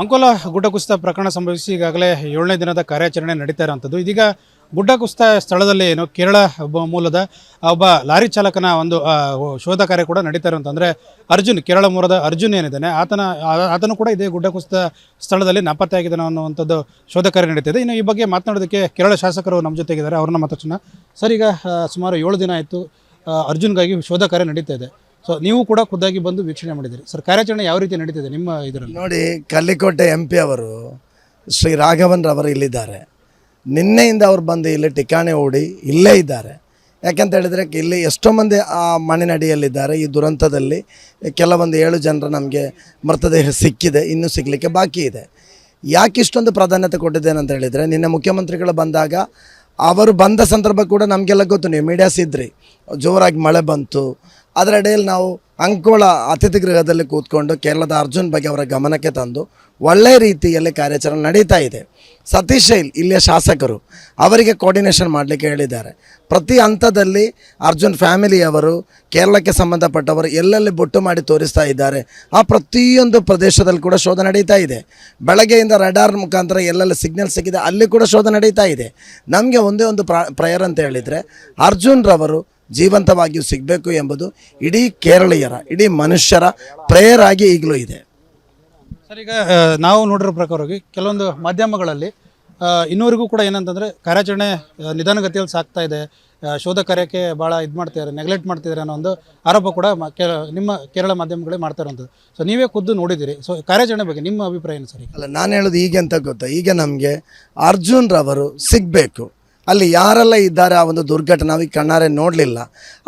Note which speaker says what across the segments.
Speaker 1: ಅಂಕೋಲ ಗುಡ್ಡ ಕುಸಿತ ಪ್ರಕರಣ ಸಂಭವಿಸಿ ಈಗಾಗಲೇ 7ನೇ ದಿನದ ಕಾರ್ಯಾಚರಣೆ ನಡೀತಾ ಇರುವಂಥದ್ದು. ಇದೀಗ ಗುಡ್ಡ ಕುಸಿತ ಸ್ಥಳದಲ್ಲಿ ಏನು ಕೇರಳ ಮೂಲದ ಒಬ್ಬ ಲಾರಿ ಚಾಲಕನ ಒಂದು ಶೋಧ ಕಾರ್ಯ ಕೂಡ ನಡೀತಾ ಇರುವಂಥ ಅಂದರೆ ಅರ್ಜುನ್, ಕೇರಳ ಮೂಲದ ಅರ್ಜುನ್ ಏನಿದ್ದಾನೆ ಆತನು ಕೂಡ ಇದೇ ಗುಡ್ಡ ಕುಸಿತ ಸ್ಥಳದಲ್ಲಿ ನಾಪತ್ತೆ ಆಗಿದ್ದಾನೆ ಅನ್ನುವಂಥದ್ದು ಶೋಧ ಕಾರ್ಯ ನಡೀತಿದೆ. ಇನ್ನು ಈ ಬಗ್ಗೆ ಮಾತನಾಡೋದಕ್ಕೆ ಕೇರಳ ಶಾಸಕರು ನಮ್ಮ ಜೊತೆಗಿದ್ದಾರೆ, ಅವ್ರನ್ನ ಮಾತಾಡ್ಸೋಣ. ಸರ್, ಈಗ ಸುಮಾರು 7 ದಿನ ಆಯಿತು ಅರ್ಜುನ್ಗಾಗಿ ಶೋಧ ಕಾರ್ಯ ನಡೀತಾ ಇದೆ. ಸೊ ನೀವು ಕೂಡ ಖುದ್ದಾಗಿ ಬಂದು ವೀಕ್ಷಣೆ ಮಾಡಿದ್ದೀರಿ. ಸರ್, ಕಾರ್ಯಾಚರಣೆ ಯಾವ ರೀತಿ ನಡೀತಿದೆ ನಿಮ್ಮ ಇದರಲ್ಲಿ?
Speaker 2: ನೋಡಿ, ಕಲ್ಲಿಕೋಟೆ MP ಅವರು ಶ್ರೀ ರಾಘವನ್ ರವರು ಇಲ್ಲಿದ್ದಾರೆ. ನಿನ್ನೆಯಿಂದ ಅವ್ರು ಬಂದು ಇಲ್ಲಿ ಠಿಕಾಣೆ ಹೂಡಿ ಇಲ್ಲೇ ಇದ್ದಾರೆ. ಯಾಕೆಂತ ಹೇಳಿದರೆ ಇಲ್ಲಿ ಎಷ್ಟೋ ಮಂದಿ ಆ ಮಣ್ಣಿನಡಿಯಲ್ಲಿದ್ದಾರೆ. ಈ ದುರಂತದಲ್ಲಿ ಕೆಲವೊಂದು 7 ಜನರ ನಮಗೆ ಮೃತದೇಹ ಸಿಕ್ಕಿದೆ, ಇನ್ನೂ ಸಿಗಲಿಕ್ಕೆ ಬಾಕಿ ಇದೆ. ಯಾಕೆ ಇಷ್ಟೊಂದು ಪ್ರಾಧಾನ್ಯತೆ ಕೊಟ್ಟಿದ್ದೇನೆ ಅಂತ ಹೇಳಿದರೆ, ನಿನ್ನೆ ಮುಖ್ಯಮಂತ್ರಿಗಳು ಬಂದಾಗ ಅವರು ಬಂದ ಸಂದರ್ಭ ಕೂಡ ನಮಗೆಲ್ಲ ಗೊತ್ತು, ನೀವು ಮೀಡಿಯಾಸ್ ಇದ್ರಿ. ಜೋರಾಗಿ ಮಳೆ ಬಂತು. ಅದರ ಅಡಿಯಲ್ಲಿ ನಾವು ಅಂಕೋಲ ಅತಿಥಿ ಗೃಹದಲ್ಲಿ ಕೂತ್ಕೊಂಡು ಕೇರಳದ ಅರ್ಜುನ್ ಬಗ್ಗೆ ಅವರ ಗಮನಕ್ಕೆ ತಂದು ಒಳ್ಳೆಯ ರೀತಿಯಲ್ಲಿ ಕಾರ್ಯಾಚರಣೆ ನಡೀತಾ ಇದೆ. ಸತೀಶ್ ಶೈಲ್ ಇಲ್ಲಿಯ ಶಾಸಕರು ಅವರಿಗೆ ಕೋರ್ಡಿನೇಷನ್ ಮಾಡಲಿಕ್ಕೆ ಹೇಳಿದ್ದಾರೆ. ಪ್ರತಿ ಹಂತದಲ್ಲಿ ಅರ್ಜುನ್ ಫ್ಯಾಮಿಲಿಯವರು, ಕೇರಳಕ್ಕೆ ಸಂಬಂಧಪಟ್ಟವರು ಎಲ್ಲೆಲ್ಲಿ ಬೊಟ್ಟು ಮಾಡಿ ತೋರಿಸ್ತಾ ಇದ್ದಾರೆ. ಆ ಪ್ರತಿಯೊಂದು ಪ್ರದೇಶದಲ್ಲಿ ಕೂಡ ಶೋಧ ನಡೀತಾ ಇದೆ. ಬೆಳಗ್ಗೆಯಿಂದ ರಡಾರ್ ಮುಖಾಂತರ ಎಲ್ಲೆಲ್ಲಿ ಸಿಗ್ನಲ್ ಸಿಕ್ಕಿದೆ ಅಲ್ಲಿ ಕೂಡ ಶೋಧ ನಡೀತಾ ಇದೆ. ನಮಗೆ ಒಂದೇ ಒಂದು ಪ್ರೇಯರ್ ಅಂತ ಹೇಳಿದರೆ, ಅರ್ಜುನ್ ರವರು ಜೀವಂತವಾಗಿಯೂ ಸಿಗಬೇಕು ಎಂಬುದು ಇಡೀ ಕೇರಳೀಯರ, ಇಡೀ ಮನುಷ್ಯರ ಪ್ರೇಯರ್ ಆಗಿ ಈಗಲೂ ಇದೆ.
Speaker 1: ಸರ್, ಈಗ ನಾವು ನೋಡಿರೋ ಪ್ರಕಾರವಾಗಿ ಕೆಲವೊಂದು ಮಾಧ್ಯಮಗಳಲ್ಲಿ ಇನ್ನೂವರೆಗೂ ಕೂಡ ಏನಂತಂದರೆ ಕಾರ್ಯಾಚರಣೆ ನಿಧಾನಗತಿಯಲ್ಲಿ ಸಾಗ್ತಾ ಇದೆ, ಶೋಧ ಕಾರ್ಯಕ್ಕೆ ಭಾಳ ಇದು ಮಾಡ್ತಿದ್ದಾರೆ, ನೆಗ್ಲೆಕ್ಟ್ ಮಾಡ್ತಿದ್ದಾರೆ ಅನ್ನೋ ಒಂದು ಆರೋಪ ಕೂಡ ನಿಮ್ಮ ಕೇರಳ ಮಾಧ್ಯಮಗಳೇ ಮಾಡ್ತಾ ಇರೋಂಥದ್ದು. ಸೊ ನೀವೇ ಖುದ್ದು ನೋಡಿದ್ದೀರಿ. ಸೊ ಕಾರ್ಯಾಚರಣೆ ಬಗ್ಗೆ ನಿಮ್ಮ ಅಭಿಪ್ರಾಯ ಏನು ಸರ್?
Speaker 2: ಅಲ್ಲ, ನಾನು ಹೇಳೋದು ಹೀಗೆ ಅಂತ ಗೊತ್ತಾ, ಈಗ ನಮಗೆ ಅರ್ಜುನ್ ರವರು ಸಿಗಬೇಕು. ಅಲ್ಲಿ ಯಾರೆಲ್ಲ ಇದ್ದಾರೆ ಆ ಒಂದು ದುರ್ಘಟನೆ ನಾವೀಗ ಕಣ್ಣಾರೆ ನೋಡಲಿಲ್ಲ,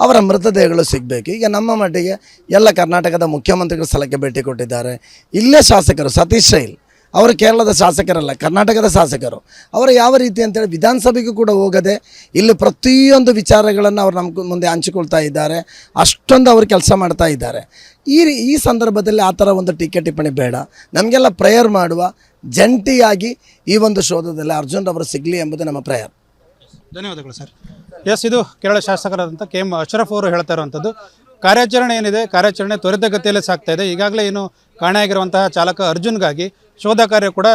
Speaker 2: ಅವರ ಮೃತದೇಹಗಳು ಸಿಗಬೇಕು. ಈಗ ನಮ್ಮ ಮಟ್ಟಿಗೆ ಎಲ್ಲ ಕರ್ನಾಟಕದ ಮುಖ್ಯಮಂತ್ರಿಗಳ ಸ್ಥಳಕ್ಕೆ ಭೇಟಿ ಕೊಟ್ಟಿದ್ದಾರೆ. ಇಲ್ಲೇ ಶಾಸಕರು ಸತೀಶ್ ಶೈಲ್ ಅವರು ಕೇರಳದ ಶಾಸಕರಲ್ಲ, ಕರ್ನಾಟಕದ ಶಾಸಕರು. ಅವರು ಯಾವ ರೀತಿ ಅಂತೇಳಿ ವಿಧಾನಸಭೆಗೂ ಕೂಡ ಹೋಗದೆ ಇಲ್ಲಿ ಪ್ರತಿಯೊಂದು ವಿಚಾರಗಳನ್ನು ಅವರು ನಮ್ಮ ಮುಂದೆ ಹಂಚಿಕೊಳ್ತಾ ಇದ್ದಾರೆ. ಅಷ್ಟೊಂದು ಅವರು ಕೆಲಸ ಮಾಡ್ತಾ ಇದ್ದಾರೆ. ಈ ಸಂದರ್ಭದಲ್ಲಿ ಆ ಥರ ಒಂದು ಟೀಕೆ ಟಿಪ್ಪಣಿ ಬೇಡ. ನಮಗೆಲ್ಲ ಪ್ರೇಯರ್ ಮಾಡುವ, ಜಂಟಿಯಾಗಿ ಈ ಒಂದು ಶೋಧದಲ್ಲಿ ಅರ್ಜುನ್ ಅವರು ಸಿಗಲಿ ಎಂಬುದು ನಮ್ಮ ಪ್ರೇಯರ್.
Speaker 1: ಧನ್ಯವಾದಗಳು ಸರ್. ಎಸ್, ಇದು ಕೇರಳ ಶಾಸಕರಾದಂಥ KM ಅಶ್ರಫ್ ಅವರು ಹೇಳ್ತಾ ಇರುವಂಥದ್ದು. ಕಾರ್ಯಾಚರಣೆ ಏನಿದೆ, ಕಾರ್ಯಾಚರಣೆ ತ್ವರಿತಗತಿಯಲ್ಲಿ ಸಾಗ್ತಾ ಇದೆ. ಈಗಾಗಲೇ ಏನು ಕಾಣೆಯಾಗಿರುವಂತಹ ಚಾಲಕ ಅರ್ಜುನ್ಗಾಗಿ ಶೋಧ ಕಾರ್ಯ ಕೂಡ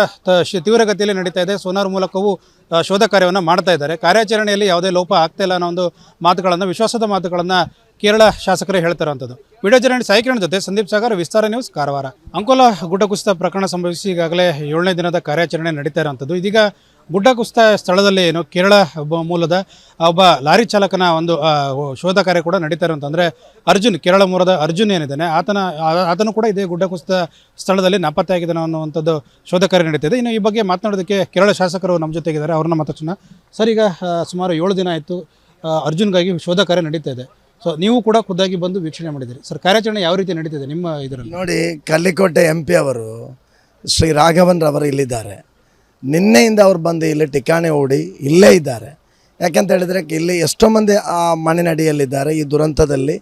Speaker 1: ತೀವ್ರಗತಿಯಲ್ಲಿ ನಡೀತಾ ಇದೆ. ಸೋನಾರ್ ಮೂಲಕವೂ ಶೋಧ ಕಾರ್ಯವನ್ನು ಮಾಡ್ತಾ ಇದ್ದಾರೆ. ಕಾರ್ಯಾಚರಣೆಯಲ್ಲಿ ಯಾವುದೇ ಲೋಪ ಆಗ್ತಾ ಇಲ್ಲ ಅನ್ನೋ ಒಂದು ಮಾತುಗಳನ್ನು, ವಿಶ್ವಾಸದ ಮಾತುಗಳನ್ನು ಕೇರಳ ಶಾಸಕರೇ ಹೇಳ್ತಾ ಇರುವಂಥದ್ದು. ವಿಡಿಯೋ ಜರ್ನಲಿಸ್ಟ್ ಸಾಯಿಕಿರಣ್ ಜೊತೆ ಸಂದೀಪ್ ಸಾಗರ್, ವಿಸ್ತಾರ ನ್ಯೂಸ್, ಕಾರವಾರ. ಅಂಕೋಲ ಗುಡ್ಡ ಕುಸಿತ ಪ್ರಕರಣ ಸಂಭವಿಸಿ ಈಗಾಗಲೇ 7ನೇ ದಿನದ ಕಾರ್ಯಾಚರಣೆ ನಡೀತಾ ಇರುವಂಥದ್ದು. ಇದೀಗ ಗುಡ್ಡ ಕುಸಿತ ಸ್ಥಳದಲ್ಲಿ ಏನು ಕೇರಳ ಮೂಲದ ಒಬ್ಬ ಲಾರಿ ಚಾಲಕನ ಒಂದು ಶೋಧ ಕಾರ್ಯ ಕೂಡ ನಡೀತಾ ಇರುವಂಥ ಅಂದರೆ ಅರ್ಜುನ್, ಕೇರಳ ಮೂಲದ ಅರ್ಜುನ್ ಏನಿದ್ದಾನೆ ಆತನು ಕೂಡ ಇದೇ ಗುಡ್ಡ ಕುಸಿತ ಸ್ಥಳದಲ್ಲಿ ನಾಪತ್ತೆ ಆಗಿದ್ದಾನೆ ಅನ್ನುವಂಥದ್ದು ಶೋಧ ಕಾರ್ಯ ನಡೀತಿದೆ. ಇನ್ನು ಈ ಬಗ್ಗೆ ಮಾತನಾಡೋದಕ್ಕೆ ಕೇರಳ ಶಾಸಕರು ನಮ್ಮ ಜೊತೆಗಿದ್ದಾರೆ, ಅವ್ರನ್ನ ಮಾತಾಡ್ಸೋಣ. ಸರ್, ಈಗ ಸುಮಾರು 7 ದಿನ ಆಯಿತು ಅರ್ಜುನ್ಗಾಗಿ ಶೋಧ ಕಾರ್ಯ ನಡೀತಾ ಇದೆ. ಸೊ ನೀವು ಕೂಡ ಖುದ್ದಾಗಿ ಬಂದು ವೀಕ್ಷಣೆ ಮಾಡಿದ್ದೀರಿ. ಸರ್, ಕಾರ್ಯಾಚರಣೆ ಯಾವ ರೀತಿ ನಡೀತಿದೆ ನಿಮ್ಮ ಇದರಲ್ಲಿ?
Speaker 2: ನೋಡಿ, ಕಲ್ಲಿಕೋಟೆ MP ಅವರು ಶ್ರೀ ರಾಘವನ್ ರವರು ಇಲ್ಲಿದ್ದಾರೆ. ನಿನ್ನೆಯಿಂದ ಅವ್ರು ಬಂದು ಇಲ್ಲಿ ಠಿಕಾಣೆ ಹೂಡಿ ಇಲ್ಲೇ ಇದ್ದಾರೆ. ಯಾಕೆಂತ ಹೇಳಿದರೆ ಇಲ್ಲಿ ಎಷ್ಟೋ ಮಂದಿ ಆ ಮಣ್ಣಿನಡಿಯಲ್ಲಿದ್ದಾರೆ. ಈ ದುರಂತದಲ್ಲಿ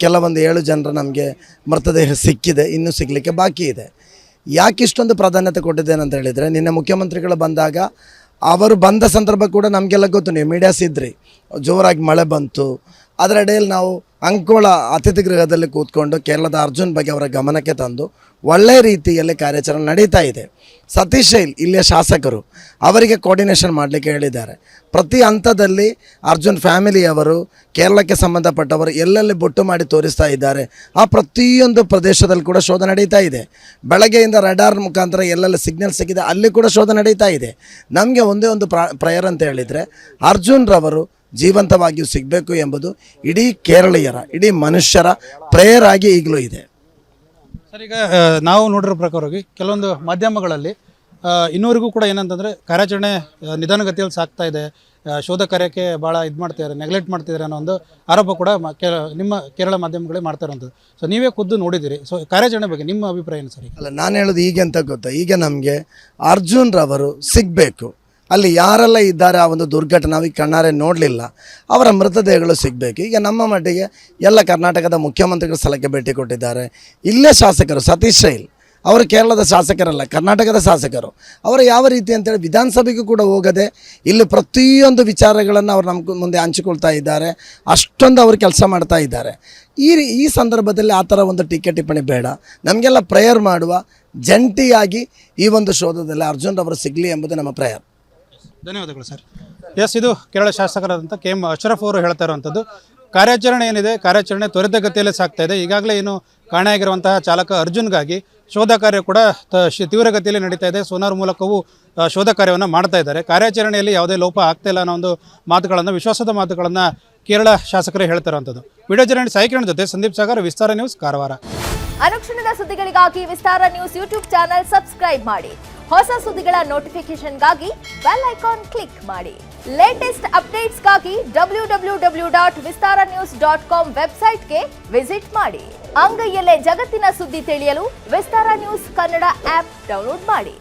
Speaker 2: ಕೆಲವೊಂದು 7 ಜನರ ನಮಗೆ ಮೃತದೇಹ ಸಿಕ್ಕಿದೆ, ಇನ್ನೂ ಸಿಗಲಿಕ್ಕೆ ಬಾಕಿ ಇದೆ. ಯಾಕೆ ಇಷ್ಟೊಂದು ಪ್ರಾಧಾನ್ಯತೆ ಕೊಟ್ಟಿದ್ದೇನೆ ಅಂತ ಹೇಳಿದರೆ, ನಿನ್ನೆ ಮುಖ್ಯಮಂತ್ರಿಗಳು ಬಂದಾಗ ಅವರು ಬಂದ ಸಂದರ್ಭ ಕೂಡ ನಮಗೆಲ್ಲ ಗೊತ್ತು, ನೀವು ಮೀಡಿಯಾಸ್ ಇದ್ರಿ. ಜೋರಾಗಿ ಮಳೆ ಬಂತು. ಅದರ ಅಡಿಯಲ್ಲಿ ನಾವು ಅಂಕೋಲ ಅತಿಥಿ ಗೃಹದಲ್ಲಿ ಕೂತ್ಕೊಂಡು ಕೇರಳದ ಅರ್ಜುನ್ ಬಗ್ಗೆ ಅವರ ಗಮನಕ್ಕೆ ತಂದು ಒಳ್ಳೆಯ ರೀತಿಯಲ್ಲಿ ಕಾರ್ಯಾಚರಣೆ ನಡೀತಾ ಇದೆ. ಸತೀಶ್ ಶೈಲ್ ಇಲ್ಲಿಯ ಶಾಸಕರು ಅವರಿಗೆ ಕೋರ್ಡಿನೇಷನ್ ಮಾಡಲಿಕ್ಕೆ ಹೇಳಿದ್ದಾರೆ. ಪ್ರತಿ ಹಂತದಲ್ಲಿ ಅರ್ಜುನ್ ಫ್ಯಾಮಿಲಿಯವರು, ಕೇರಳಕ್ಕೆ ಸಂಬಂಧಪಟ್ಟವರು ಎಲ್ಲೆಲ್ಲಿ ಬೊಟ್ಟು ಮಾಡಿ ತೋರಿಸ್ತಾ ಇದ್ದಾರೆ. ಆ ಪ್ರತಿಯೊಂದು ಪ್ರದೇಶದಲ್ಲಿ ಕೂಡ ಶೋಧ ನಡೀತಾ ಇದೆ. ಬೆಳಗ್ಗೆಯಿಂದ ರಡಾರ್ ಮುಖಾಂತರ ಎಲ್ಲೆಲ್ಲಿ ಸಿಗ್ನಲ್ ಸಿಕ್ಕಿದೆ ಅಲ್ಲಿ ಕೂಡ ಶೋಧ ನಡೀತಾ ಇದೆ. ನಮಗೆ ಒಂದೇ ಒಂದು ಪ್ರೇಯರ್ ಅಂತ ಹೇಳಿದರೆ, ಅರ್ಜುನ್ ರವರು ಜೀವಂತವಾಗಿಯೂ ಸಿಗಬೇಕು ಎಂಬುದು ಇಡೀ ಕೇರಳೀಯರ, ಇಡೀ ಮನುಷ್ಯರ ಪ್ರೇಯರ್ ಆಗಿ ಈಗಲೂ ಇದೆ.
Speaker 1: ಸರ್, ಈಗ ನಾವು ನೋಡಿರೋ ಪ್ರಕಾರವಾಗಿ ಕೆಲವೊಂದು ಮಾಧ್ಯಮಗಳಲ್ಲಿ ಇನ್ನೂವರೆಗೂ ಕೂಡ ಏನಂತಂದರೆ ಕಾರ್ಯಾಚರಣೆ ನಿಧಾನಗತಿಯಲ್ಲಿ ಸಾಗ್ತಾ ಇದೆ, ಶೋಧ ಕಾರ್ಯಕ್ಕೆ ಭಾಳ ಇದು ಮಾಡ್ತಿದ್ದಾರೆ, ನೆಗ್ಲೆಕ್ಟ್ ಮಾಡ್ತಿದ್ದಾರೆ ಅನ್ನೋ ಒಂದು ಆರೋಪ ಕೂಡ ನಿಮ್ಮ ಕೇರಳ ಮಾಧ್ಯಮಗಳೇ ಮಾಡ್ತಾ ಇರೋಂಥದ್ದು. ಸೊ ನೀವೇ ಖುದ್ದು ನೋಡಿದ್ದೀರಿ. ಸೊ ಕಾರ್ಯಾಚರಣೆ ಬಗ್ಗೆ ನಿಮ್ಮ ಅಭಿಪ್ರಾಯ ಏನು ಸರ್?
Speaker 2: ಅಲ್ಲ, ನಾನು ಹೇಳೋದು ಹೀಗೆ ಅಂತ ಗೊತ್ತಾ, ಈಗ ನಮಗೆ ಅರ್ಜುನ್ ರವರು ಸಿಗಬೇಕು. ಅಲ್ಲಿ ಯಾರೆಲ್ಲ ಇದ್ದಾರೆ ಆ ಒಂದು ದುರ್ಘಟನೆ ನಾವೀಗ ಕಣ್ಣಾರೆ ನೋಡಲಿಲ್ಲ, ಅವರ ಮೃತದೇಹಗಳು ಸಿಗಬೇಕು. ಈಗ ನಮ್ಮ ಮಟ್ಟಿಗೆ ಎಲ್ಲ ಕರ್ನಾಟಕದ ಮುಖ್ಯಮಂತ್ರಿಗಳ ಸ್ಥಳಕ್ಕೆ ಭೇಟಿ ಕೊಟ್ಟಿದ್ದಾರೆ. ಇಲ್ಲೇ ಶಾಸಕರು ಸತೀಶ್ ಶೈಲ್ ಅವರು ಕೇರಳದ ಶಾಸಕರಲ್ಲ, ಕರ್ನಾಟಕದ ಶಾಸಕರು. ಅವರು ಯಾವ ರೀತಿ ಅಂತೇಳಿ ವಿಧಾನಸಭೆಗೂ ಕೂಡ ಹೋಗದೆ ಇಲ್ಲಿ ಪ್ರತಿಯೊಂದು ವಿಚಾರಗಳನ್ನು ಅವರು ನಮ್ಮ ಮುಂದೆ ಹಂಚಿಕೊಳ್ತಾ ಇದ್ದಾರೆ. ಅಷ್ಟೊಂದು ಅವರು ಕೆಲಸ ಮಾಡ್ತಾ ಇದ್ದಾರೆ. ಈ ಸಂದರ್ಭದಲ್ಲಿ ಆ ಥರ ಒಂದು ಟೀಕೆ ಟಿಪ್ಪಣಿ ಬೇಡ. ನಮಗೆಲ್ಲ ಪ್ರೇಯರ್ ಮಾಡುವ, ಜಂಟಿಯಾಗಿ ಈ ಒಂದು ಶೋಧದಲ್ಲಿ ಅರ್ಜುನ್ ರವರು ಸಿಗಲಿ ಎಂಬುದು ನಮ್ಮ ಪ್ರೇಯರ್.
Speaker 1: ಧನ್ಯವಾದಗಳು ಸರ್. ಎಸ್, ಇದು ಕೇರಳ ಶಾಸಕರಾದಂಥ ಕೆ ಎಂ ಅಶ್ರಫ್ ಅವರು ಹೇಳ್ತಾ ಇರುವಂಥದ್ದು. ಕಾರ್ಯಾಚರಣೆ ಏನಿದೆ, ಕಾರ್ಯಾಚರಣೆ ತ್ವರಿತಗತಿಯಲ್ಲಿ ಸಾಗ್ತಾ ಇದೆ. ಈಗಾಗಲೇ ಏನು ಕಾಣೆಯಾಗಿರುವಂತಹ ಚಾಲಕ ಅರ್ಜುನ್ಗಾಗಿ ಶೋಧ ಕಾರ್ಯ ಕೂಡ ತೀವ್ರಗತಿಯಲ್ಲಿ ನಡೀತಾ ಇದೆ. ಸೋನಾರ್ ಮೂಲಕವೂ ಶೋಧ ಕಾರ್ಯವನ್ನು ಮಾಡ್ತಾ ಇದ್ದಾರೆ. ಕಾರ್ಯಾಚರಣೆಯಲ್ಲಿ ಯಾವುದೇ ಲೋಪ ಆಗ್ತಾ ಇಲ್ಲ ಅನ್ನೋ ಒಂದು ಮಾತುಗಳನ್ನು, ವಿಶ್ವಾಸದ ಮಾತುಗಳನ್ನು ಕೇರಳ ಶಾಸಕರೇ ಹೇಳ್ತಾ ಇರುವಂಥದ್ದು. ವಿಡಿಯೋ ಜರ್ನಲಿಸ್ಟ್ ಸಾಯಿಕಿರಣ್ ಜೊತೆ ಸಂದೀಪ್ ಸಾಗರ್, ವಿಸ್ತಾರ ನ್ಯೂಸ್, ಕಾರವಾರ.
Speaker 3: ಅನುಕ್ಷಣದ ಸುದ್ದಿಗಳಿಗಾಗಿ ವಿಸ್ತಾರ ನ್ಯೂಸ್ ಯೂಟ್ಯೂಬ್ ಚಾನೆಲ್ ಸಬ್ಸ್ಕ್ರೈಬ್ ಮಾಡಿ. ಹೊಸ ಸುದ್ದಿಗಳ ನೋಟಿಫಿಕೇಶನ್ಗಾಗಿ ಬೆಲ್ ಐಕಾನ್ ಕ್ಲಿಕ್ ಮಾಡಿ. ಲೇಟೆಸ್ಟ್ ಅಪ್ಡೇಟ್ಸ್ಗಾಗಿ www.vistaranews.com ವೆಬ್ಸೈಟ್ಗೆ ವಿಸಿಟ್ ಮಾಡಿ. ಅಂಗೈಯಲ್ಲೇ ಜಗತ್ತಿನ ಸುದ್ದಿ ತಿಳಿಯಲು ವಿಸ್ತಾರ ನ್ಯೂಸ್ ಕನ್ನಡ ಆಪ್ ಡೌನ್ಲೋಡ್ ಮಾಡಿ.